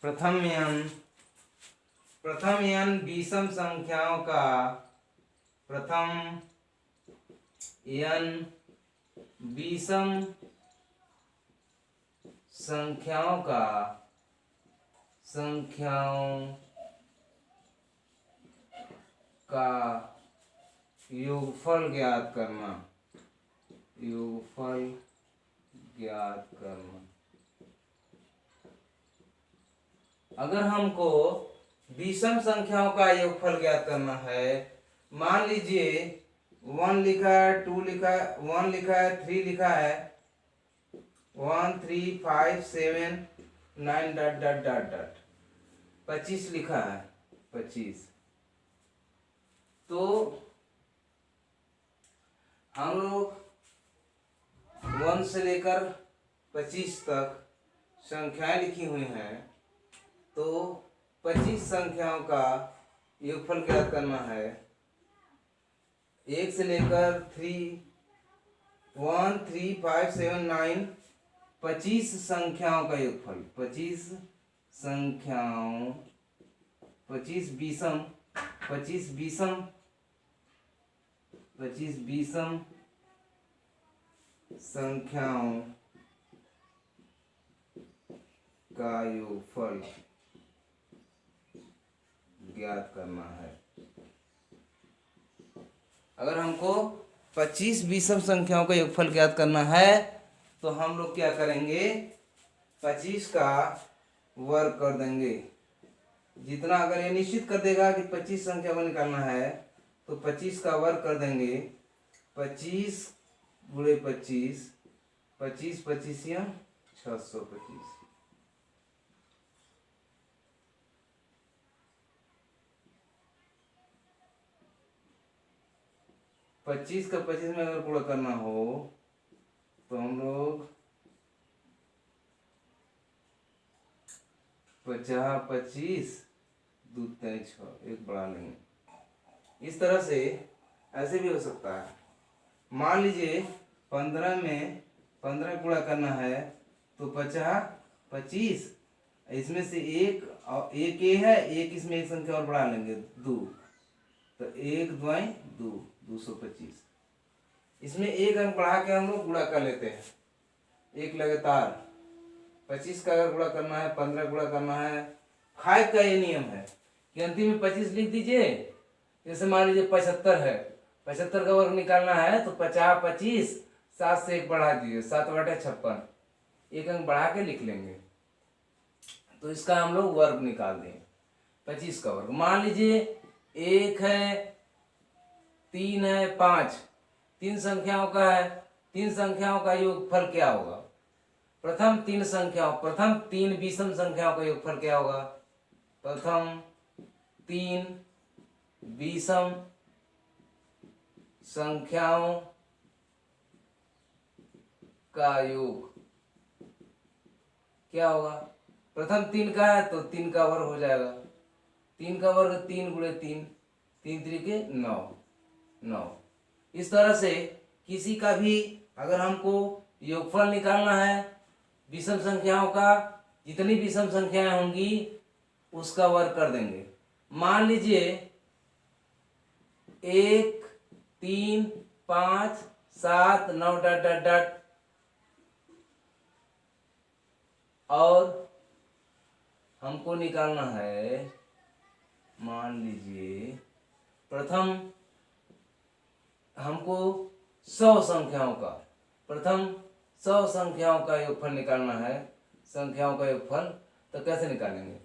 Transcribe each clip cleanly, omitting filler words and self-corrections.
प्रथम n विषम संख्याओं का प्रथम n विषम संख्याओं का योगफल ज्ञात करना। अगर हमको विषम संख्याओं का योगफल ज्ञात करना है, मान लीजिए 1 लिखा है, 2 लिखा है, 1 लिखा है, 3 लिखा है, 1 3 5 7 9 डॉट डॉट डॉट डॉट 25 लिखा है, 25। तो हम लोग 1 से लेकर 25 तक संख्याएं लिखी हुई हैं, तो 25 संख्याओं का योगफल ज्ञात करना है। 1 से लेकर 1 3 5 7 9 25 संख्याओं का योगफल, 25 संख्याओं, 25 विषम संख्याओं का योगफल ज्ञात करना है। अगर हमको 25 विषम संख्याओं का योगफल ज्ञात करना है, तो हम लोग क्या करेंगे, 25 का वर्ग कर देंगे। जितना, अगर ये निश्चित कर देगा कि 25 संख्या को निकालना है, तो 25 का वर्ग कर देंगे। 25 गुणे 25, 25 25 या 625। पच्चीस का 25 में अगर पूरा करना हो, तो हम लोग 50 25 2 3 6 एक बढ़ा लेंगे। इस तरह से ऐसे भी हो सकता है। मान लीजिए 15 में 15 पूरा करना है, तो 50 25, इसमें से एक ये है, एक इसमें एक संख्या और बढ़ा लेंगे 2, तो 1 2 2 225। इसमें एक अंक बढ़ा के हम लोग गुणा कर लेते हैं, एक लगातार। 25 का अगर गुणा करना है, 15 गुणा करना है, 5 का ये नियम है कि अंतिम में 25 लिख दीजिए। जैसे मान लीजिए 75 है, 75 का वर्ग निकालना है, तो 50 25 7 से 1 बढ़ा दीजिए, 7/56, एक अंक बढ़ा के लिख लेंगे। तो इसका हम लोग वर्ग निकाल दें, 25 का वर्ग। मान लीजिए 1 है, 3 है, 5, 3 संख्याओं का है। 3 संख्याओं का योगफल क्या होगा? प्रथम 3 विषम संख्याओं का योगफल क्या होगा? प्रथम 3 विषम संख्याओं का योग क्या होगा? प्रथम 3 का है, तो 3 का वर्ग हो जाएगा। 3 का वर्ग 3 गुणे 3, 3 3 9। इस तरह से किसी का भी अगर हमको योगफल निकालना है विषम संख्याओं का, जितनी विषम संख्याएं होंगी उसका वर्ग कर देंगे। मान लीजिए 1 3 5 7 9 डॉट डॉट डॉट, और हमको निकालना है, मान लीजिए प्रथम हमको 100 संख्याओं का, प्रथम 100 संख्याओं का योगफल निकालना है। संख्याओं का योगफल तो कैसे निकालेंगे?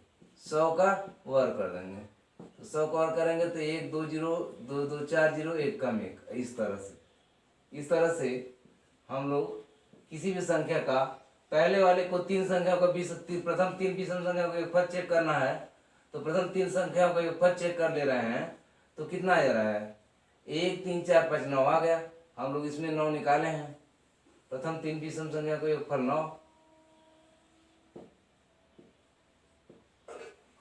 100 का वर्ग कर देंगे। तो 100 का वर्ग करेंगे तो 1 2 0 2 2 4 0 1 कम 1। इस तरह से हम लोग किसी भी संख्या का, पहले वाले को 3 संख्या का प्रथम 3 विषम संख्या का योगफल चेक करना है, तो प्रथम 3 संख्याओं का योगफल चेक कर ले रहे हैं, तो कितना आ रहा है? 1 3 4 5 9 आ गया। हम लोग इसमें 9 निकाले हैं। प्रथम 3 विषम संख्या का योगफल 9।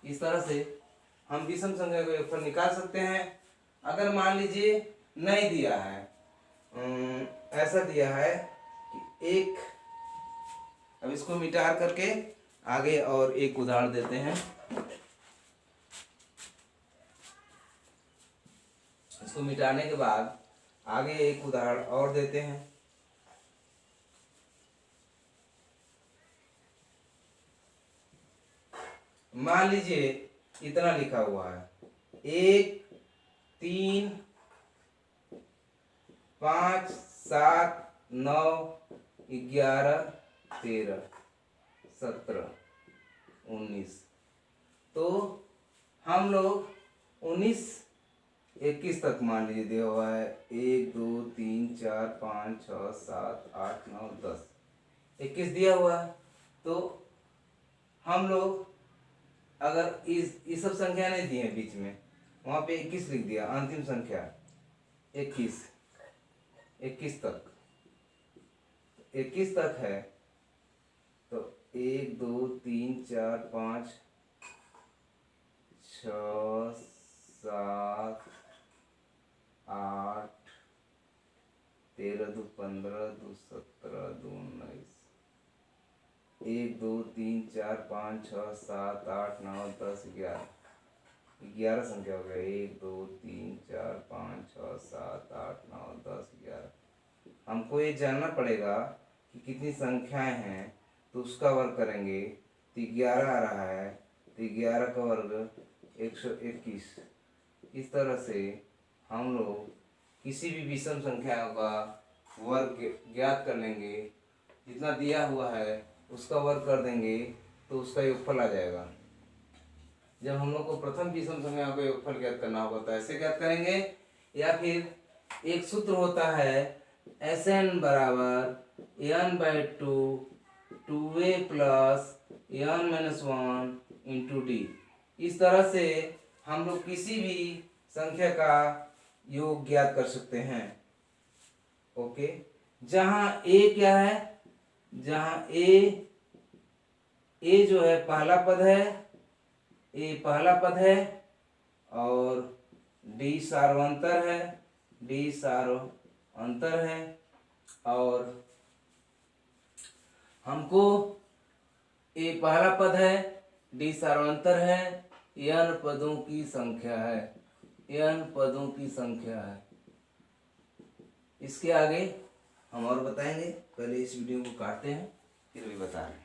इस तरह से हम विषम संख्या का योगफल निकाल सकते हैं। अगर मान लीजिए नहीं दिया है, ऐसा दिया है कि एक, अब इसको मिटा करके आगे और एक उदाहरण देते हैं। इसको मिटाने के बाद आगे एक उदाहरण और देते हैं। मान लीजिए इतना लिखा हुआ है, 1 3 5 7 9 11 13 17 19। तो हम लोग 19 21 तक मान लीजिए दिया हुआ है, 1 2 3 4 5 6 7 8 9 10 21 दिया हुआ है। तो हम लोग अगर इस सब संख्या नहीं दी है बीच में, वहाँ पे 21 लिख दिया, अंतिम संख्या 21 तक, 21 तक है। तो 1 2 3 4 5 6 7 8 13 2 15 2 17 2 19, 1 2 3 4 5 6 7 8 9 10 11 संख्या हो गया। 1 2 3 4 5 6 7 8 9 10 11। हमको ये जानना पड़ेगा कि कितनी संख्याएं हैं, तो उसका वर्ग करेंगे तो 11 आ रहा है, तो 11 का वर्ग 121। इस तरह से हम लोग किसी भी विषम संख्या का वर्ग ज्ञात कर लेंगे, जितना दिया हुआ है उसका वर्ग कर देंगे तो उसका योगफल आ जाएगा। जब हम लोग को प्रथम विषम संख्या का योगफल ज्ञात करना होगा तो ऐसे ज्ञात करेंगे, या फिर एक सूत्र होता है Sn बराबर n/2 2a plus n-1 into D. इस तरह से हम लोग किसी भी संख्या का योग ज्ञात कर सकते हैं। ओके, जहाँ a क्या है, जहाँ a जो है पहला पद है, a पहला पद है और d सार्वंतर है, d सार्वंतर है, और हमको a पहला पद है, d सार्वंतर है, n पदों की संख्या है, n पदों की संख्या है। इसके आगे हम और बताएंगे, पहले इस वीडियो को काटते हैं फिर भी बता रहे हैं।